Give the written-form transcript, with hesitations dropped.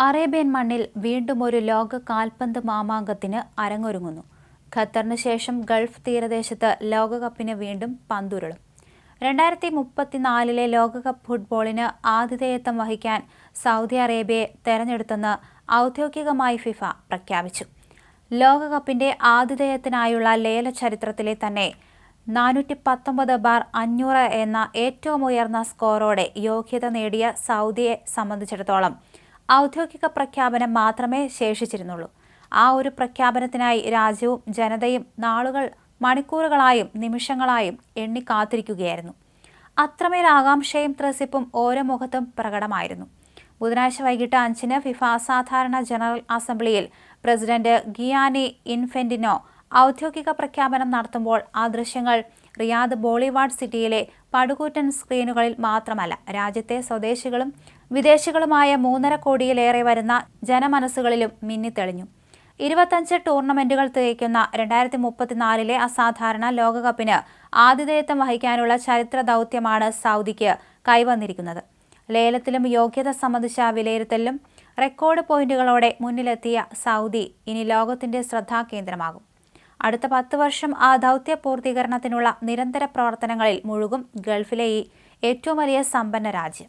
Arabian മണ്ണിൽ വീണ്ടും ഒരു ലോക കാൽപന്ത് മാമാങ്കത്തിന് അരങ്ങൊരുങ്ങുന്നു. ഖത്തറിന് ശേഷം ഗൾഫ് തീരദേശത്ത് ലോകകപ്പിന് വീണ്ടും പന്തുരുളും. 2034 ലോകകപ്പ് ഫുട്ബോളിന് ആതിഥേയത്വം വഹിക്കാൻ സൗദി അറേബ്യയെ തെരഞ്ഞെടുത്തെന്ന് ഔദ്യോഗികമായി ഫിഫ പ്രഖ്യാപിച്ചു. ലോകകപ്പിന്റെ ആതിഥേയത്തിനായുള്ള ലേല ചരിത്രത്തിലെ തന്നെ 419/500 എന്ന ഏറ്റവും ഉയർന്ന സ്കോറോടെ യോഗ്യത നേടിയ സൗദിയെ സംബന്ധിച്ചിടത്തോളം ഔദ്യോഗിക പ്രഖ്യാപനം മാത്രമേ ശേഷിച്ചിരുന്നുള്ളൂ. ആ ഒരു പ്രഖ്യാപനത്തിനായി രാജ്യവും ജനതയും നാളുകൾ, മണിക്കൂറുകളായും നിമിഷങ്ങളായും എണ്ണി കാത്തിരിക്കുകയായിരുന്നു. അത്രമേൽ ആകാംക്ഷയും ത്രസിപ്പും ഓരോ മുഖത്തും പ്രകടമായിരുന്നു. ബുധനാഴ്ച വൈകിട്ട് 5-ന് ഫിഫ അസാധാരണ ജനറൽ അസംബ്ലിയിൽ പ്രസിഡന്റ് ഗിയാനി ഇൻഫെന്റിനോ ഔദ്യോഗിക പ്രഖ്യാപനം നടത്തുമ്പോൾ ആ ദൃശ്യങ്ങൾ റിയാദ് ബോളിവാർഡ് സിറ്റിയിലെ പടുകൂറ്റൻ സ്ക്രീനുകളിൽ മാത്രമല്ല, രാജ്യത്തെ സ്വദേശികളും വിദേശികളുമായ 3.5 കോടിയിലേറെ വരുന്ന ജനമനസ്സുകളിലും മിന്നിത്തെളിഞ്ഞു. 25 ടൂർണമെന്റുകൾ തികയ്ക്കുന്ന 2034 അസാധാരണ ലോകകപ്പിന് ആതിഥേയത്വം വഹിക്കാനുള്ള ചരിത്ര ദൗത്യമാണ് സൗദിക്ക് കൈവന്നിരിക്കുന്നത്. ലേലത്തിലും യോഗ്യത സംബന്ധിച്ച വിലയിരുത്തലിലും റെക്കോർഡ് പോയിന്റുകളോടെ മുന്നിലെത്തിയ സൗദി ഇനി ലോകത്തിന്റെ ശ്രദ്ധാകേന്ദ്രമാകും. അടുത്ത 10 വർഷം ആ ദൗത്യ പൂർത്തീകരണത്തിനുള്ള നിരന്തര പ്രവർത്തനങ്ങളിൽ മുഴുകും ഗൾഫിലെ ഈ ഏറ്റവും വലിയ സമ്പന്ന രാജ്യം.